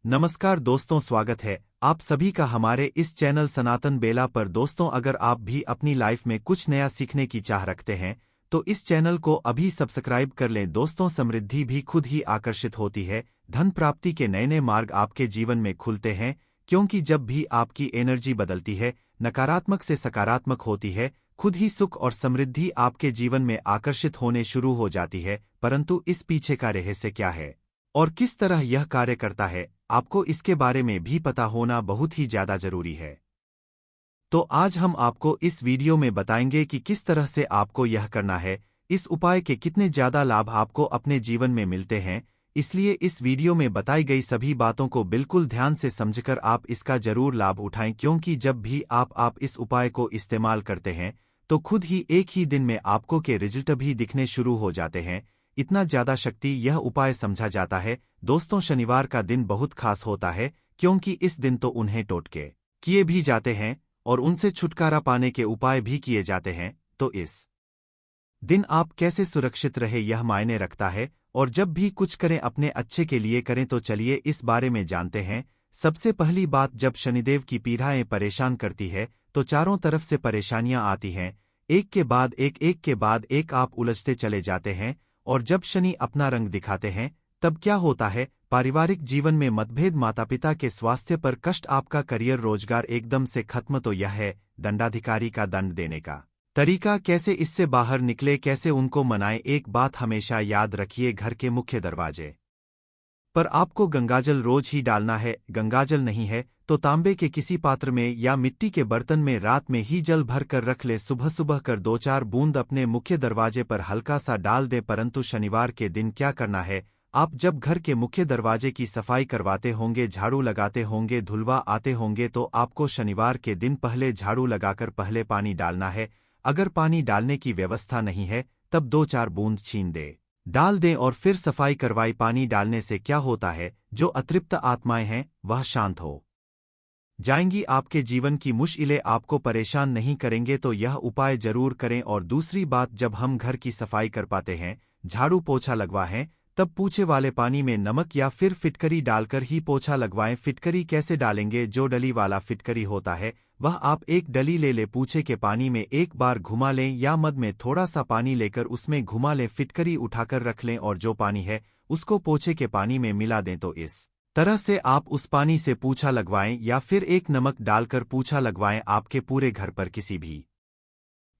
नमस्कार दोस्तों, स्वागत है आप सभी का हमारे इस चैनल सनातन बेला पर। दोस्तों, अगर आप भी अपनी लाइफ में कुछ नया सीखने की चाह रखते हैं तो इस चैनल को अभी सब्सक्राइब कर लें। दोस्तों, समृद्धि भी खुद ही आकर्षित होती है। धन प्राप्ति के नए नए मार्ग आपके जीवन में खुलते हैं, क्योंकि जब भी आपकी एनर्जी बदलती है, नकारात्मक से सकारात्मक होती है, खुद ही सुख और समृद्धि आपके जीवन में आकर्षित होने शुरू हो जाती है। परंतु इस पीछे का रहस्य क्या है और किस तरह यह कार्य करता है, आपको इसके बारे में भी पता होना बहुत ही ज्यादा जरूरी है। तो आज हम आपको इस वीडियो में बताएंगे कि किस तरह से आपको यह करना है, इस उपाय के कितने ज्यादा लाभ आपको अपने जीवन में मिलते हैं। इसलिए इस वीडियो में बताई गई सभी बातों को बिल्कुल ध्यान से समझकर आप इसका जरूर लाभ उठाएं, क्योंकि जब भी आप इस उपाय को इस्तेमाल करते हैं तो खुद ही एक ही दिन में आपको के रिजल्ट भी दिखने शुरू हो जाते हैं। इतना ज्यादा शक्ति यह उपाय समझा जाता है। दोस्तों, शनिवार का दिन बहुत खास होता है, क्योंकि इस दिन तो उन्हें टोटके किए भी जाते हैं और उनसे छुटकारा पाने के उपाय भी किए जाते हैं। तो इस दिन आप कैसे सुरक्षित रहे यह मायने रखता है, और जब भी कुछ करें अपने अच्छे के लिए करें। तो चलिए इस बारे में जानते हैं। सबसे पहली बात, जब शनिदेव की पीड़ाएं परेशान करती है तो चारों तरफ से परेशानियां आती हैं, एक के बाद एक आप उलझते चले जाते हैं। और जब शनि अपना रंग दिखाते हैं तब क्या होता है, पारिवारिक जीवन में मतभेद, माता पिता के स्वास्थ्य पर कष्ट, आपका करियर रोजगार एकदम से खत्म। तो यह है दंडाधिकारी का दंड देने का तरीका। कैसे इससे बाहर निकले, कैसे उनको मनाएं। एक बात हमेशा याद रखिए, घर के मुख्य दरवाजे पर आपको गंगाजल रोज ही डालना है। गंगाजल नहीं है तो तांबे के किसी पात्र में या मिट्टी के बर्तन में रात में ही जल भर कर रख ले। सुबह सुबह कर 2-4 बूंद अपने मुख्य दरवाजे पर हल्का सा डाल दे। परंतु शनिवार के दिन क्या करना है, आप जब घर के मुख्य दरवाजे की सफाई करवाते होंगे, झाड़ू लगाते होंगे, धुलवा आते होंगे, तो आपको शनिवार के दिन पहले झाड़ू लगाकर पहले पानी डालना है। अगर पानी डालने की व्यवस्था नहीं है तब 2-4 बूंद छीन दे डाल दें और फिर सफाई करवाई। पानी डालने से क्या होता है, जो अतृप्त आत्माएं हैं वह शांत हो जाएंगी, आपके जीवन की मुश्किलें आपको परेशान नहीं करेंगे। तो यह उपाय जरूर करें। और दूसरी बात, जब हम घर की सफाई कर पाते हैं, झाड़ू पोछा लगवाएं, तब पूछे वाले पानी में नमक या फिर फिटकरी डालकर ही पोछा लगवाएं। फिटकरी कैसे डालेंगे, जो डली वाला फिटकरी होता है वह आप एक डली ले पूछे के पानी में एक बार घुमा लें, या मद में थोड़ा सा पानी लेकर उसमें घुमा लें, फिटकरी उठाकर रख लें और जो पानी है उसको पोछे के पानी में मिला दें। तो इस तरह से आप उस पानी से पूछा लगवाएं या फिर एक नमक डालकर पूछा लगवाएं। आपके पूरे घर पर किसी भी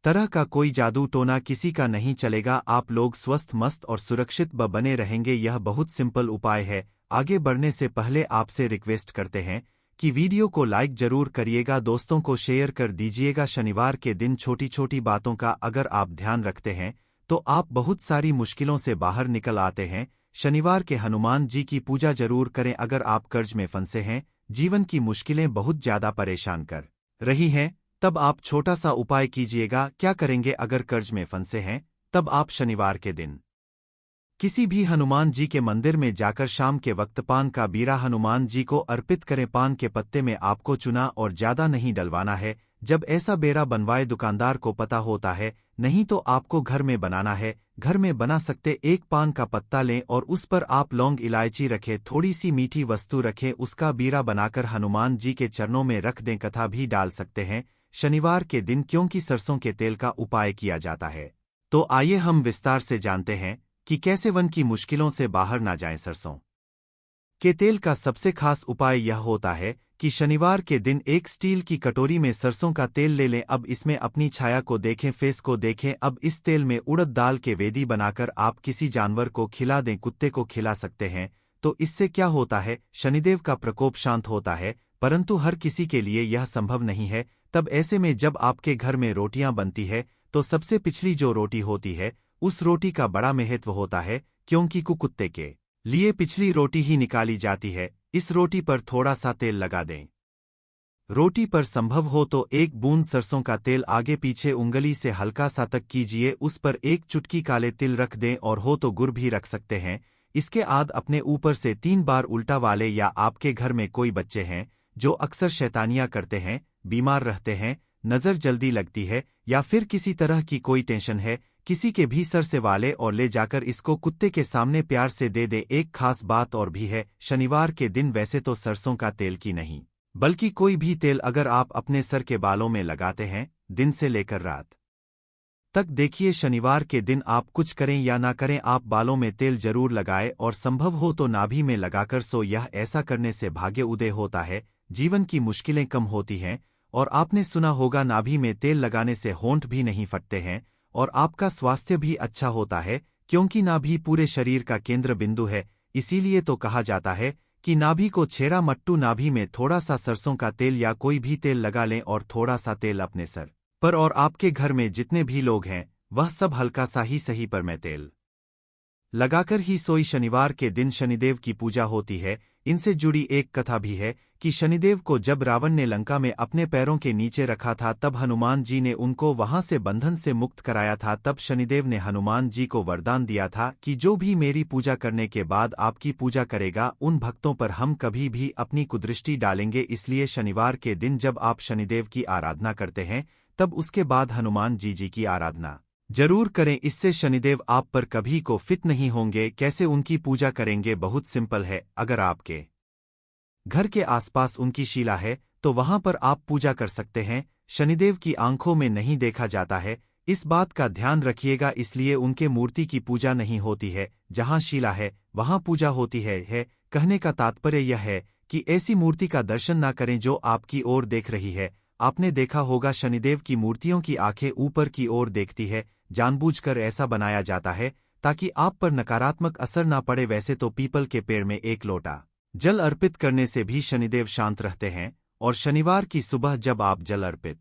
तरह का कोई जादू टोना किसी का नहीं चलेगा। आप लोग स्वस्थ, मस्त और सुरक्षित बने रहेंगे। यह बहुत सिंपल उपाय है। आगे बढ़ने से पहले आपसे रिक्वेस्ट करते हैं कि वीडियो को लाइक जरूर करिएगा, दोस्तों को शेयर कर दीजिएगा। शनिवार के दिन छोटी छोटी बातों का अगर आप ध्यान रखते हैं तो आप बहुत सारी मुश्किलों से बाहर निकल आते हैं। शनिवार के हनुमान जी की पूजा जरूर करें। अगर आप कर्ज में फंसे हैं, जीवन की मुश्किलें बहुत ज्यादा परेशान कर रही हैं, तब आप छोटा सा उपाय कीजिएगा। क्या करेंगे, अगर कर्ज में फंसे हैं तब आप शनिवार के दिन किसी भी हनुमान जी के मंदिर में जाकर शाम के वक्त पान का बीड़ा हनुमान जी को अर्पित करें। पान के पत्ते में आपको चुना और ज्यादा नहीं डलवाना है। जब ऐसा बेड़ा बनवाए, दुकानदार को पता होता है, नहीं तो आपको घर में बनाना है। घर में बना सकते एक पान का पत्ता लें और उस पर आप लौंग, इलायची रखें, थोड़ी सी मीठी वस्तु रखें, उसका बीड़ा बनाकर हनुमान जी के चरणों में रख दें। कथा भी डाल सकते हैं शनिवार के दिन, क्योंकि सरसों के तेल का उपाय किया जाता है। तो आइए हम विस्तार से जानते हैं कि कैसे वन की मुश्किलों से बाहर ना जाएं। सरसों के तेल का सबसे खास उपाय यह होता है कि शनिवार के दिन एक स्टील की कटोरी में सरसों का तेल ले लें। अब इसमें अपनी छाया को देखें, फेस को देखें। अब इस तेल में उड़द दाल के वेदी बनाकर आप किसी जानवर को खिला दें, कुत्ते को खिला सकते हैं। तो इससे क्या होता है, शनिदेव का प्रकोप शांत होता है। परंतु हर किसी के लिए यह संभव नहीं है। तब ऐसे में जब आपके घर में रोटियां बनती है तो सबसे पिछली जो रोटी होती है उस रोटी का बड़ा महत्व होता है, क्योंकि कुत्ते के लिए पिछली रोटी ही निकाली जाती है। इस रोटी पर थोड़ा सा तेल लगा दें। रोटी पर संभव हो तो एक बूंद सरसों का तेल आगे पीछे उंगली से हल्का सा तक कीजिए, उस पर एक चुटकी काले तिल रख दें और हो तो गुड़ भी रख सकते हैं। इसके बाद अपने ऊपर से 3 बार उल्टा वाले, या आपके घर में कोई बच्चे हैं जो अक्सर शैतानियां करते हैं, बीमार रहते हैं, नजर जल्दी लगती है, या फिर किसी तरह की कोई टेंशन है, किसी के भी सर से वाले और ले जाकर इसको कुत्ते के सामने प्यार से दे दे। एक खास बात और भी है, शनिवार के दिन वैसे तो सरसों का तेल की नहीं, बल्कि कोई भी तेल अगर आप अपने सर के बालों में लगाते हैं, दिन से लेकर रात तक देखिए, शनिवार के दिन आप कुछ करें या ना करें, आप बालों में तेल जरूर लगाएं और संभव हो तो नाभि में लगाकर सो। यह ऐसा करने से भाग्य उदय होता है, जीवन की मुश्किलें कम होती हैं और आपने सुना होगा नाभि में तेल लगाने से होंठ भी नहीं फटते हैं और आपका स्वास्थ्य भी अच्छा होता है, क्योंकि नाभि पूरे शरीर का केंद्र बिंदु है। इसीलिए तो कहा जाता है कि नाभि को छेड़ा मट्टू। नाभि में थोड़ा सा सरसों का तेल या कोई भी तेल लगा लें और थोड़ा सा तेल अपने सर पर और आपके घर में जितने भी लोग हैं वह सब हल्का सा ही सही पर में तेल लगाकर ही सोई। शनिवार के दिन शनिदेव की पूजा होती है। इनसे जुड़ी एक कथा भी है कि शनिदेव को जब रावण ने लंका में अपने पैरों के नीचे रखा था, तब हनुमान जी ने उनको वहां से बंधन से मुक्त कराया था। तब शनिदेव ने हनुमान जी को वरदान दिया था कि जो भी मेरी पूजा करने के बाद आपकी पूजा करेगा, उन भक्तों पर हम कभी भी अपनी कुदृष्टि डालेंगे। इसलिए शनिवार के दिन जब आप शनिदेव की आराधना करते हैं, तब उसके बाद हनुमान जी की आराधना जरूर करें। इससे शनिदेव आप पर कभी को फिट नहीं होंगे। कैसे उनकी पूजा करेंगे? बहुत सिंपल है। अगर आपके घर के आसपास उनकी शिला है तो वहां पर आप पूजा कर सकते हैं। शनिदेव की आंखों में नहीं देखा जाता है, इस बात का ध्यान रखिएगा। इसलिए उनके मूर्ति की पूजा नहीं होती है, जहां शिला है वहां पूजा होती है। कहने का तात्पर्य यह है कि ऐसी मूर्ति का दर्शन ना करें जो आपकी ओर देख रही है। आपने देखा होगा शनिदेव की मूर्तियों की आंखें ऊपर की ओर देखती है, जानबूझकर ऐसा बनाया जाता है ताकि आप पर नकारात्मक असर ना पड़े। वैसे तो पीपल के पेड़ में एक लोटा जल अर्पित करने से भी शनिदेव शांत रहते हैं और शनिवार की सुबह जब आप जल अर्पित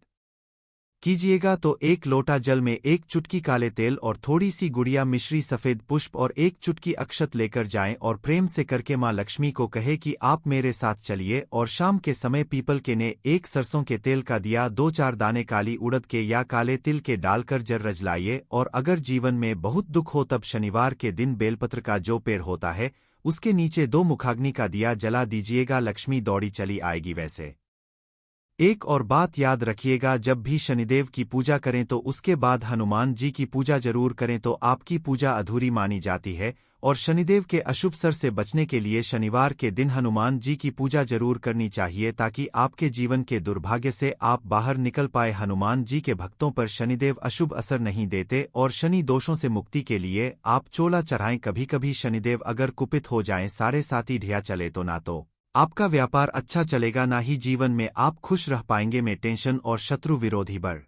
कीजिएगा तो एक लोटा जल में एक चुटकी काले तेल और थोड़ी सी गुड़िया मिश्री, सफेद पुष्प और एक चुटकी अक्षत लेकर जाएं और प्रेम से करके मां लक्ष्मी को कहे कि आप मेरे साथ चलिए। और शाम के समय पीपल के ने एक सरसों के तेल का दिया 2-4 दाने काली उड़द के या काले तिल के डालकर जर रजलाइए। और अगर जीवन में बहुत दुख हो तब शनिवार के दिन बेलपत्र का जो पेड़ होता है उसके नीचे 2 मुखाग्नि का दिया जला दीजिएगा, लक्ष्मी दौड़ी चली आएगी। वैसे एक और बात याद रखिएगा, जब भी शनिदेव की पूजा करें तो उसके बाद हनुमान जी की पूजा जरूर करें, तो आपकी पूजा अधूरी मानी जाती है। और शनिदेव के अशुभ सर से बचने के लिए शनिवार के दिन हनुमान जी की पूजा जरूर करनी चाहिए, ताकि आपके जीवन के दुर्भाग्य से आप बाहर निकल पाए। हनुमान जी के भक्तों पर शनिदेव अशुभ असर नहीं देते और शनि दोषों से मुक्ति के लिए आप चोला चढ़ाएं। कभी कभी शनिदेव अगर कुपित हो जाएं, सारे साथी ढिया चले तो ना तो आपका व्यापार अच्छा चलेगा, ना ही जीवन में आप खुश रह पाएंगे, में टेंशन और शत्रु विरोधी बढ़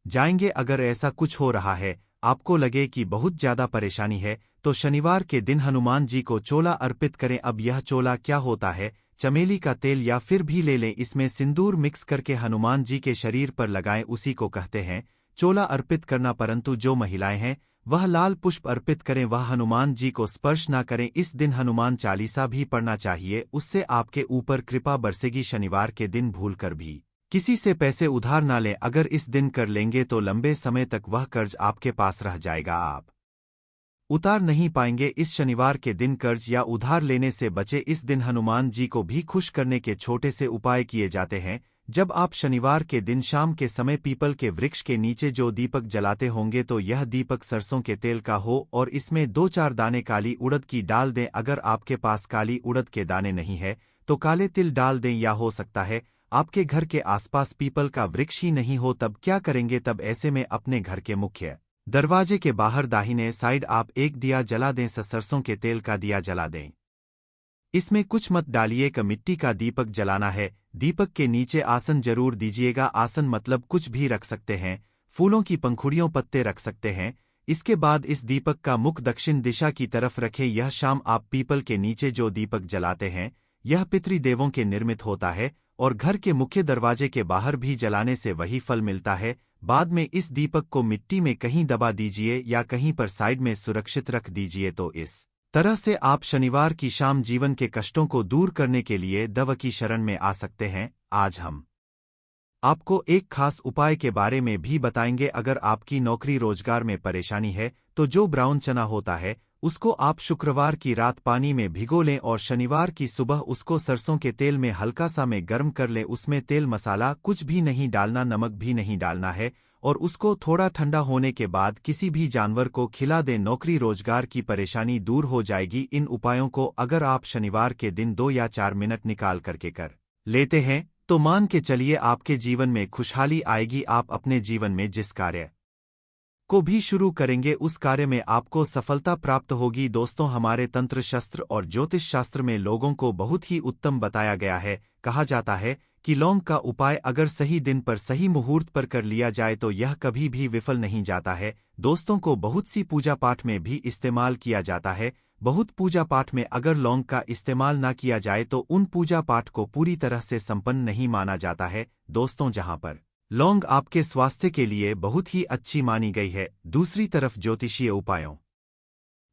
जाएंगे। अगर ऐसा कुछ हो रहा है, आपको लगे कि बहुत ज्यादा परेशानी है, तो शनिवार के दिन हनुमान जी को चोला अर्पित करें। अब यह चोला क्या होता है? चमेली का तेल या फिर भी ले लें, इसमें सिंदूर मिक्स करके हनुमान जी के शरीर पर लगाएं, उसी को कहते हैं चोला अर्पित करना। परंतु जो महिलाएं हैं वह लाल पुष्प अर्पित करें, वह हनुमान जी को स्पर्श ना करें। इस दिन हनुमान चालीसा भी पढ़ना चाहिए, उससे आपके ऊपर कृपा बरसेगी। शनिवार के दिन भूलकर भी किसी से पैसे उधार ना लें, अगर इस दिन कर लेंगे तो लंबे समय तक वह कर्ज आपके पास रह जाएगा, आप उतार नहीं पाएंगे। इस शनिवार के दिन कर्ज या उधार लेने से बचे। इस दिन हनुमान जी को भी खुश करने के छोटे से उपाय किए जाते हैं। जब आप शनिवार के दिन शाम के समय पीपल के वृक्ष के नीचे जो दीपक जलाते होंगे तो यह दीपक सरसों के तेल का हो और इसमें 2-4 दाने काली उड़द की डाल दें। अगर आपके पास काली उड़द के दाने नहीं है तो काले तिल डाल दें, या हो सकता है आपके घर के आसपास पीपल का वृक्ष ही नहीं हो, तब क्या करेंगे? तब ऐसे में अपने घर के मुख्य दरवाजे के बाहर दाहिने साइड आप एक दिया जला दें, सरसों के तेल का दिया जला दें। इसमें कुछ मत डालिए, का मिट्टी का दीपक जलाना है। दीपक के नीचे आसन जरूर दीजिएगा। आसन मतलब कुछ भी रख सकते हैं, फूलों की पंखुड़ियों, पत्ते रख सकते हैं। इसके बाद इस दीपक का मुख दक्षिण दिशा की तरफ रखें। यह शाम आप पीपल के नीचे जो दीपक जलाते हैं यह पितृदेवों के निर्मित होता है और घर के मुख्य दरवाजे के बाहर भी जलाने से वही फल मिलता है। बाद में इस दीपक को मिट्टी में कहीं दबा दीजिए या कहीं पर साइड में सुरक्षित रख दीजिए। तो इस तरह से आप शनिवार की शाम जीवन के कष्टों को दूर करने के लिए दवा की शरण में आ सकते हैं। आज हम आपको एक खास उपाय के बारे में भी बताएंगे। अगर आपकी नौकरी रोजगार में परेशानी है तो जो ब्राउन चना होता है उसको आप शुक्रवार की रात पानी में भिगो लें और शनिवार की सुबह उसको सरसों के तेल में हल्का सा में गर्म कर लें। उसमें तेल मसाला कुछ भी नहीं डालना, नमक भी नहीं डालना है, और उसको थोड़ा ठंडा होने के बाद किसी भी जानवर को खिला दें। नौकरी रोजगार की परेशानी दूर हो जाएगी। इन उपायों को अगर आप शनिवार के दिन 2 या 4 मिनट निकाल करके कर लेते हैं तो मान के चलिए आपके जीवन में खुशहाली आएगी। आप अपने जीवन में जिस कार्य को भी शुरू करेंगे उस कार्य में आपको सफलता प्राप्त होगी। दोस्तों, हमारे तंत्र शास्त्र और ज्योतिष शास्त्र में लोगों को बहुत ही उत्तम बताया गया है। कहा जाता है कि लौंग का उपाय अगर सही दिन पर सही मुहूर्त पर कर लिया जाए तो यह कभी भी विफल नहीं जाता है। दोस्तों को बहुत सी पूजा पाठ में भी इस्तेमाल किया जाता है। बहुत पूजा पाठ में अगर लौंग का इस्तेमाल ना किया जाए तो उन पूजा पाठ को पूरी तरह से संपन्न नहीं माना जाता है। दोस्तों, जहां पर लौंग आपके स्वास्थ्य के लिए बहुत ही अच्छी मानी गई है, दूसरी तरफ ज्योतिषीय उपायों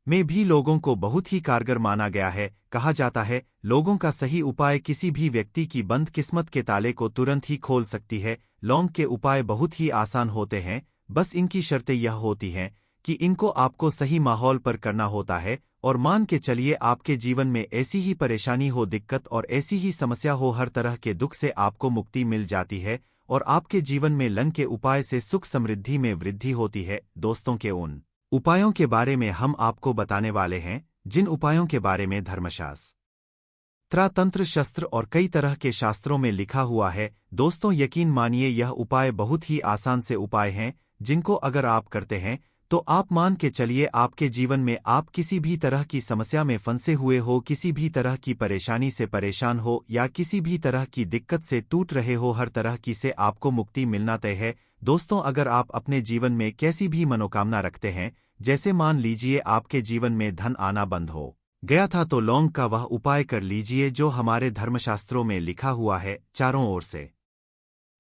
में भी लोगों को बहुत ही कारगर माना गया है। कहा जाता है लोगों का सही उपाय किसी भी व्यक्ति की बंद किस्मत के ताले को तुरंत ही खोल सकती है। लौंग के उपाय बहुत ही आसान होते हैं, बस इनकी शर्तें यह होती हैं कि इनको आपको सही माहौल पर करना होता है। और मान के चलिए आपके जीवन में ऐसी ही परेशानी हो, दिक्कत और ऐसी ही समस्या हो, हर तरह के दुख से आपको मुक्ति मिल जाती है और आपके जीवन में लौंग के उपाय से सुख समृद्धि में वृद्धि होती है। दोस्तों, के उन उपायों के बारे में हम आपको बताने वाले हैं जिन उपायों के बारे में धर्मशास्त्र, तंत्र शस्त्र और कई तरह के शास्त्रों में लिखा हुआ है। दोस्तों, यकीन मानिए यह उपाय बहुत ही आसान से उपाय हैं जिनको अगर आप करते हैं तो आप मान के चलिए आपके जीवन में आप किसी भी तरह की समस्या में फंसे हुए हो, किसी भी तरह की परेशानी से परेशान हो या किसी भी तरह की दिक्कत से टूट रहे हो, हर तरह की से आपको मुक्ति मिलना तय है। दोस्तों, अगर आप अपने जीवन में कैसी भी मनोकामना रखते हैं, जैसे मान लीजिए आपके जीवन में धन आना बंद हो गया था, तो लौंग का वह उपाय कर लीजिए जो हमारे धर्मशास्त्रों में लिखा हुआ है। चारों ओर से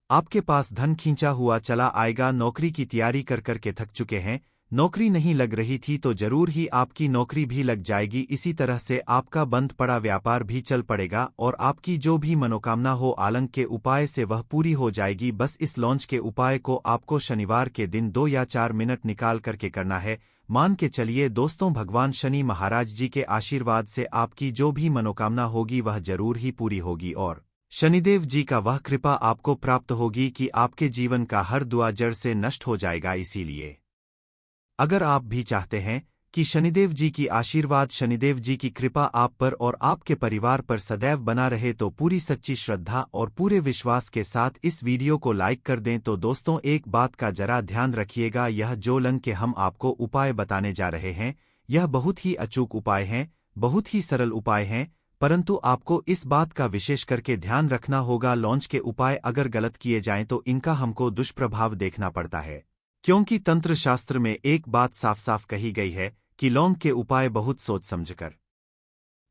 आपके पास धन खींचा हुआ चला आएगा। नौकरी की तैयारी कर करके थक चुके हैं, नौकरी नहीं लग रही थी तो जरूर ही आपकी नौकरी भी लग जाएगी। इसी तरह से आपका बंद पड़ा व्यापार भी चल पड़ेगा और आपकी जो भी मनोकामना हो आलंग के उपाय से वह पूरी हो जाएगी। बस इस लौंग के उपाय को आपको शनिवार के दिन 2 या 4 मिनट निकाल करके करना है। मान के चलिए दोस्तों, भगवान शनि महाराज जी के आशीर्वाद से आपकी जो भी मनोकामना होगी वह जरूर ही पूरी होगी और शनिदेव जी का वह कृपा आपको प्राप्त होगी कि आपके जीवन का हर दुआ जड़ से नष्ट हो जाएगा। इसीलिए अगर आप भी चाहते हैं कि शनिदेव जी की आशीर्वाद, शनिदेव जी की कृपा आप पर और आपके परिवार पर सदैव बना रहे तो पूरी सच्ची श्रद्धा और पूरे विश्वास के साथ इस वीडियो को लाइक कर दें। तो दोस्तों, एक बात का जरा ध्यान रखिएगा, यह जो लौंग के हम आपको उपाय बताने जा रहे हैं यह बहुत ही अचूक उपाय हैं, बहुत ही सरल उपाय हैं, परंतु आपको इस बात का विशेष करके ध्यान रखना होगा। लौंग के उपाय अगर गलत किए जाएं तो इनका हमको दुष्प्रभाव देखना पड़ता है, क्योंकि तंत्र शास्त्र में एक बात साफ साफ कही गई है कि लौंग के उपाय बहुत सोच समझकर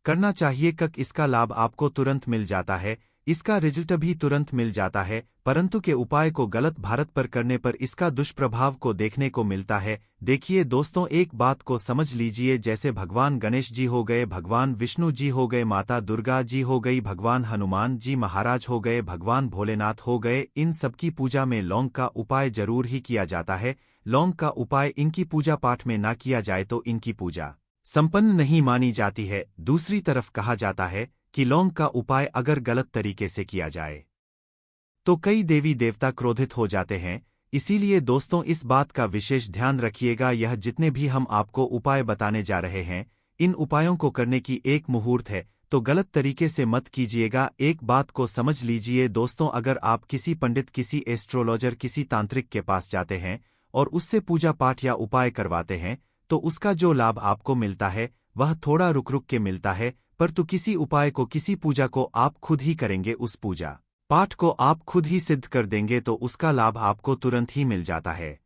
करना चाहिए। इसका लाभ आपको तुरंत मिल जाता है, इसका रिजल्ट भी तुरंत मिल जाता है, परंतु के उपाय को गलत भारत पर करने पर इसका दुष्प्रभाव को देखने को मिलता है। देखिए दोस्तों, एक बात को समझ लीजिए, जैसे भगवान गणेश जी हो गए, भगवान विष्णु जी हो गए, माता दुर्गा जी हो गई, भगवान हनुमान जी महाराज हो गए, भगवान भोलेनाथ हो गए, इन सबकी पूजा में लौंग का उपाय जरूर ही किया जाता है। लौंग का उपाय इनकी पूजा पाठ में ना किया जाए तो इनकी पूजा संपन्न नहीं मानी जाती है। दूसरी तरफ कहा जाता है कि लौंग का उपाय अगर गलत तरीके से किया जाए तो कई देवी देवता क्रोधित हो जाते हैं। इसीलिए दोस्तों, इस बात का विशेष ध्यान रखिएगा। यह जितने भी हम आपको उपाय बताने जा रहे हैं, इन उपायों को करने की एक मुहूर्त है, तो गलत तरीके से मत कीजिएगा। एक बात को समझ लीजिए दोस्तों, अगर आप किसी पंडित, किसी एस्ट्रोलॉजर, किसी तांत्रिक के पास जाते हैं और उससे पूजा पाठ या उपाय करवाते हैं तो उसका जो लाभ आपको मिलता है वह थोड़ा रुक रुक के मिलता है, परंतु किसी उपाय को, किसी पूजा को आप खुद ही करेंगे, उस पूजा पाठ को आप खुद ही सिद्ध कर देंगे तो उसका लाभ आपको तुरंत ही मिल जाता है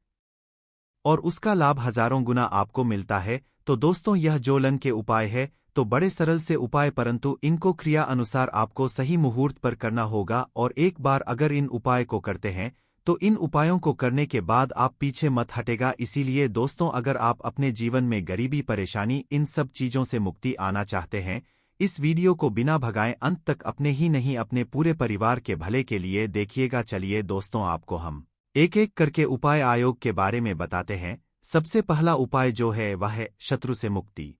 और उसका लाभ हजारों गुना आपको मिलता है। तो दोस्तों, यह जो लौंग के उपाय है तो बड़े सरल से उपाय, परंतु इनको क्रिया अनुसार आपको सही मुहूर्त पर करना होगा। और एक बार अगर इन उपाय को करते हैं तो इन उपायों को करने के बाद आप पीछे मत हटेगा। इसीलिए दोस्तों, अगर आप अपने जीवन में गरीबी, परेशानी, इन सब चीजों से मुक्ति आना चाहते हैं, इस वीडियो को बिना भगाए अंत तक अपने ही नहीं अपने पूरे परिवार के भले के लिए देखिएगा। चलिए दोस्तों, आपको हम एक एक करके उपाय आयोग के बारे में बताते हैं। सबसे पहला उपाय जो है वह है शत्रु से मुक्ति।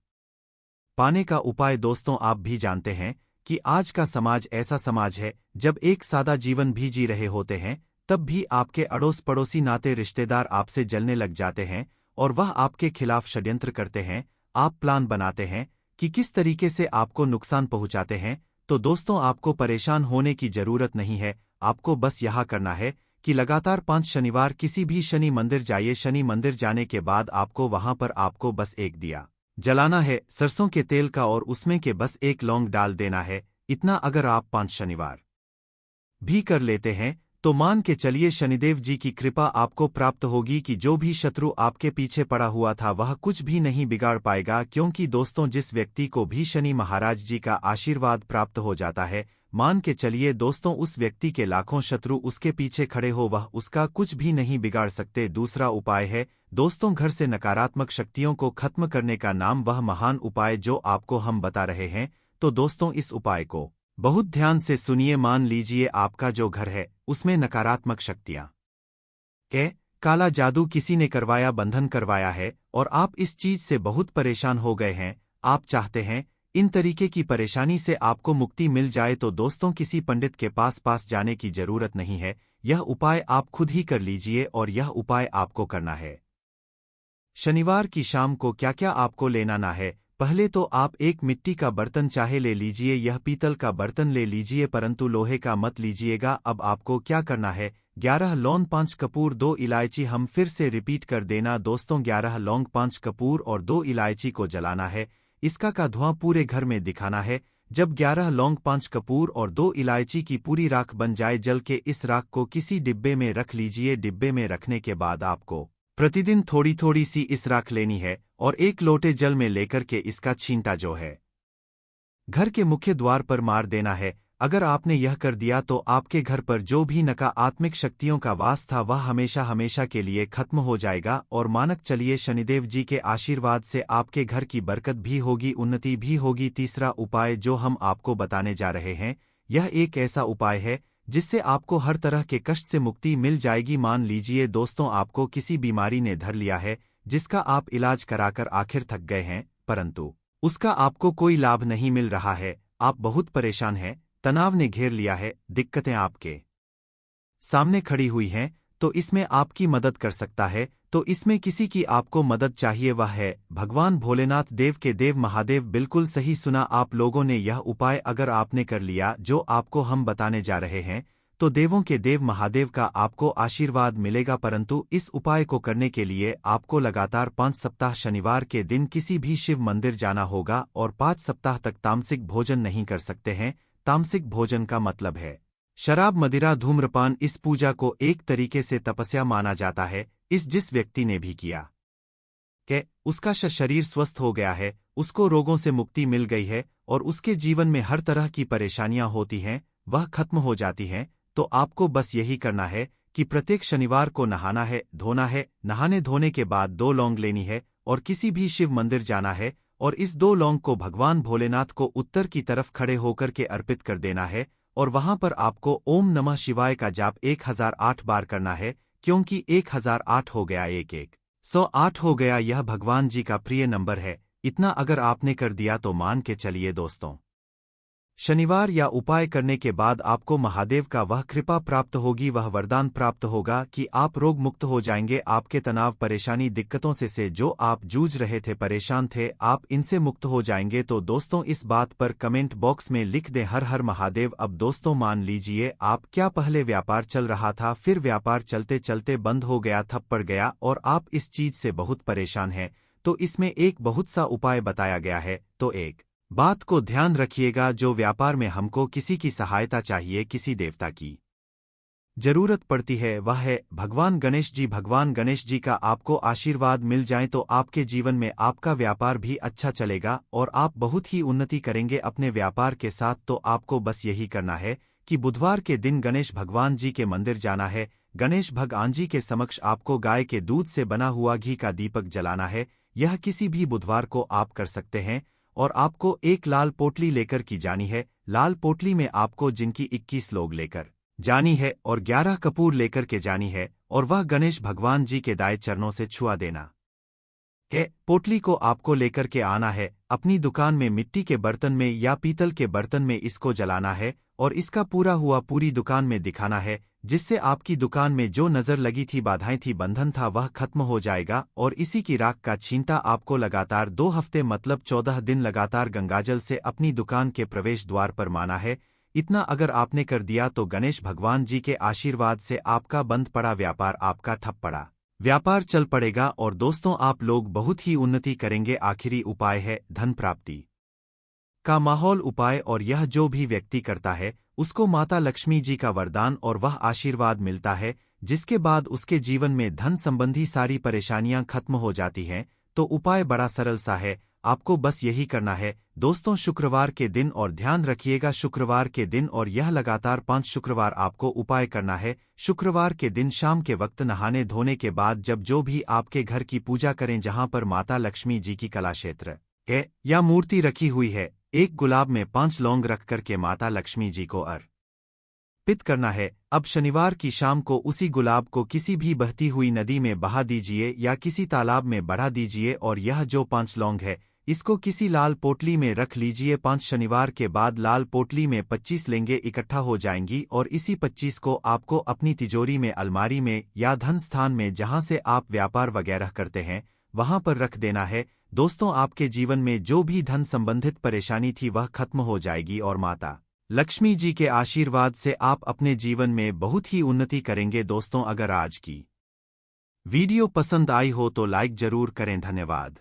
पाने का उपाय दोस्तों आप भी जानते हैं कि आज का समाज ऐसा समाज है जब एक सादा जीवन भी जी रहे होते हैं तब भी आपके अड़ोस पड़ोसी नाते रिश्तेदार आपसे जलने लग जाते हैं और वह आपके खिलाफ षड्यंत्र करते हैं। आप प्लान बनाते हैं कि किस तरीके से आपको नुकसान पहुंचाते हैं। तो दोस्तों आपको परेशान होने की जरूरत नहीं है, आपको बस यह करना है कि लगातार 5 शनिवार किसी भी शनि मंदिर जाइए। शनि मंदिर जाने के बाद आपको वहां पर आपको बस एक दिया जलाना है सरसों के तेल का और उसमें के बस एक लौंग डाल देना है। इतना अगर आप 5 शनिवार भी कर लेते हैं तो मान के चलिए शनिदेव जी की कृपा आपको प्राप्त होगी कि जो भी शत्रु आपके पीछे पड़ा हुआ था वह कुछ भी नहीं बिगाड़ पाएगा। क्योंकि दोस्तों जिस व्यक्ति को भी शनि महाराज जी का आशीर्वाद प्राप्त हो जाता है, मान के चलिए दोस्तों उस व्यक्ति के लाखों शत्रु उसके पीछे खड़े हो वह उसका कुछ भी नहीं बिगाड़ सकते। दूसरा उपाय है दोस्तों घर से नकारात्मक शक्तियों को खत्म करने का नाम वह महान उपाय जो आपको हम बता रहे हैं। तो दोस्तों इस उपाय को बहुत ध्यान से सुनिए। मान लीजिए आपका जो घर है उसमें नकारात्मक शक्तियां काला जादू किसी ने करवाया, बंधन करवाया है और आप इस चीज से बहुत परेशान हो गए हैं। आप चाहते हैं इन तरीके की परेशानी से आपको मुक्ति मिल जाए तो दोस्तों किसी पंडित के पास जाने की जरूरत नहीं है। यह उपाय आप खुद ही कर लीजिए और यह उपाय आपको करना है शनिवार की शाम को। क्या क्या आपको लेना ना है, पहले तो आप एक मिट्टी का बर्तन चाहे ले लीजिए, यह पीतल का बर्तन ले लीजिए परंतु लोहे का मत लीजिएगा। अब आपको क्या करना है 11 लौंग 5 कपूर 2 इलायची। हम फिर से रिपीट कर देना दोस्तों 11 लौंग 5 कपूर और 2 इलायची को जलाना है। इसका का धुआं पूरे घर में दिखाना है। जब 11 लौंग 5 कपूर और 2 इलायची की पूरी राख बन जाए जल के इस राख को किसी डिब्बे में रख लीजिए। डिब्बे में रखने के बाद आपको प्रतिदिन थोड़ी थोड़ी सी इस राख लेनी है और एक लोटे जल में लेकर के इसका छींटा जो है घर के मुख्य द्वार पर मार देना है। अगर आपने यह कर दिया तो आपके घर पर जो भी नकारात्मक शक्तियों का वास था वह हमेशा हमेशा के लिए खत्म हो जाएगा। और मानक चलिए शनिदेव जी के आशीर्वाद से आपके घर की बरकत भी होगी, उन्नति भी होगी। तीसरा उपाय जो हम आपको बताने जा रहे हैं यह एक ऐसा उपाय है जिससे आपको हर तरह के कष्ट से मुक्ति मिल जाएगी। मान लीजिए दोस्तों आपको किसी बीमारी ने धर लिया है जिसका आप इलाज कराकर आखिर थक गए हैं परंतु उसका आपको कोई लाभ नहीं मिल रहा है। आप बहुत परेशान हैं, तनाव ने घेर लिया है, दिक्कतें आपके सामने खड़ी हुई हैं। तो इसमें आपकी मदद कर सकता है। तो इसमें किसी की आपको मदद चाहिए, वह है भगवान भोलेनाथ देव के देव महादेव। बिल्कुल सही सुना आप लोगों ने। यह उपाय अगर आपने कर लिया जो आपको हम बताने जा रहे हैं तो देवों के देव महादेव का आपको आशीर्वाद मिलेगा। परंतु इस उपाय को करने के लिए आपको लगातार 5 सप्ताह शनिवार के दिन किसी भी शिव मंदिर जाना होगा और 5 सप्ताह तक तामसिक भोजन नहीं कर सकते हैं। तामसिक भोजन का मतलब है शराब, मदिरा, धूम्रपान। इस पूजा को एक तरीके से तपस्या माना जाता है। जिस व्यक्ति ने भी किया कि उसका शरीर स्वस्थ हो गया है, उसको रोगों से मुक्ति मिल गई है और उसके जीवन में हर तरह की परेशानियां होती हैं वह खत्म हो जाती हैं। तो आपको बस यही करना है कि प्रत्येक शनिवार को नहाना है, धोना है। नहाने धोने के बाद 2 लौंग लेनी है और किसी भी शिव मंदिर जाना है और इस 2 लौंग को भगवान भोलेनाथ को उत्तर की तरफ खड़े होकर के अर्पित कर देना है। और वहां पर आपको ओम नमः शिवाय का जाप 1008 बार करना है। क्योंकि 1008 हो गया 108 हो गया, यह भगवान जी का प्रिय नंबर है। इतना अगर आपने कर दिया तो मान के चलिए दोस्तों शनिवार या उपाय करने के बाद आपको महादेव का वह कृपा प्राप्त होगी, वह वरदान प्राप्त होगा कि आप रोग मुक्त हो जाएंगे। आपके तनाव, परेशानी, दिक्कतों से जो आप जूझ रहे थे, परेशान थे, आप इनसे मुक्त हो जाएंगे। तो दोस्तों इस बात पर कमेंट बॉक्स में लिख दें हर हर महादेव। अब दोस्तों मान लीजिए आप क्या पहले व्यापार चल रहा था, फिर व्यापार चलते चलते बंद हो गया, ठप पड़ गया और आप इस चीज से बहुत परेशान हैं। तो इसमें एक बहुत सा उपाय बताया गया है। तो एक बात को ध्यान रखिएगा, जो व्यापार में हमको किसी की सहायता चाहिए, किसी देवता की जरूरत पड़ती है, वह है भगवान गणेश जी। भगवान गणेश जी का आपको आशीर्वाद मिल जाए तो आपके जीवन में आपका व्यापार भी अच्छा चलेगा और आप बहुत ही उन्नति करेंगे अपने व्यापार के साथ। तो आपको बस यही करना है कि बुधवार के दिन गणेश भगवान जी के मंदिर जाना है। गणेश भगवान जी के समक्ष आपको गाय के दूध से बना हुआ घी का दीपक जलाना है। यह किसी भी बुधवार को आप कर सकते हैं। और आपको एक लाल पोटली लेकर की जानी है। लाल पोटली में आपको जिनकी 21 लोग लेकर जानी है और 11 कपूर लेकर के जानी है और वह गणेश भगवान जी के दाएं चरणों से छुआ देना है। पोटली को आपको लेकर के आना है। अपनी दुकान में मिट्टी के बर्तन में या पीतल के बर्तन में इसको जलाना है और इसका पूरा हुआ पूरी दुकान में दिखाना है, जिससे आपकी दुकान में जो नजर लगी थी, बाधाएं थी, बंधन था, वह खत्म हो जाएगा। और इसी की राख का छींटा आपको लगातार 2 हफ्ते मतलब 14 दिन लगातार गंगाजल से अपनी दुकान के प्रवेश द्वार पर माना है। इतना अगर आपने कर दिया तो गणेश भगवान जी के आशीर्वाद से आपका बंद पड़ा व्यापार आपका ठप पड़ा व्यापार चल पड़ेगा और दोस्तों आप लोग बहुत ही उन्नति करेंगे। आखिरी उपाय है धन प्राप्ति का माहौल उपाय, और यह जो भी व्यक्ति करता है उसको माता लक्ष्मी जी का वरदान और वह आशीर्वाद मिलता है, जिसके बाद उसके जीवन में धन संबंधी सारी परेशानियां खत्म हो जाती हैं। तो उपाय बड़ा सरल सा है, आपको बस यही करना है दोस्तों, शुक्रवार के दिन, और ध्यान रखिएगा शुक्रवार के दिन, और यह लगातार 5 शुक्रवार आपको उपाय करना है। शुक्रवार के दिन शाम के वक्त नहाने धोने के बाद जब जो भी आपके घर की पूजा करें जहां पर माता लक्ष्मी जी की कला क्षेत्र है या मूर्ति रखी हुई है, एक गुलाब में 5 लौंग रख करके माता लक्ष्मी जी को अर्पित करना है। अब शनिवार की शाम को उसी गुलाब को किसी भी बहती हुई नदी में बहा दीजिए या किसी तालाब में बढ़ा दीजिए, और यह जो 5 लौंग है इसको किसी लाल पोटली में रख लीजिए। 5 शनिवार के बाद लाल पोटली में 25 लेंगे इकट्ठा हो जाएंगी, और इसी 25 को आपको अपनी तिजोरी में, अलमारी में या धन स्थान में जहां से आप व्यापार वगैरह करते हैं वहां पर रख देना है। दोस्तों आपके जीवन में जो भी धन संबंधित परेशानी थी वह खत्म हो जाएगी और माता लक्ष्मी जी के आशीर्वाद से आप अपने जीवन में बहुत ही उन्नति करेंगे। दोस्तों अगर आज की वीडियो पसंद आई हो तो लाइक जरूर करें। धन्यवाद।